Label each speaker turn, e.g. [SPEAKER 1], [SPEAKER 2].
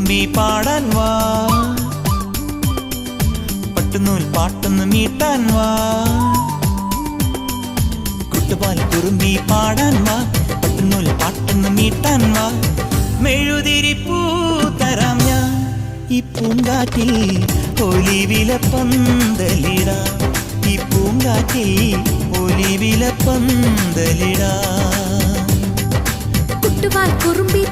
[SPEAKER 1] കുറുമ്പി പാടാൻ വാ, പട്ടുനൂൽ പാട്ടൊന്ന് മീട്ടാൻ വാ. കുട്ടുപാൽ കുറുമ്പി പാടാൻ വാ, പട്ടുനൂൽ പാട്ടൊന്ന് മീട്ടാൻ വാ. മെഴുതിരിപ്പൂ തരാം ഞാൻ ഈ പൂങ്കാറ്റിൽ, ഒലിവില പന്തലിടാം. ഈ പൂങ്കാറ്റിൽ ഒലിവില പന്തലിടാം.
[SPEAKER 2] കുട്ടുപാൽ കുറുമ്പി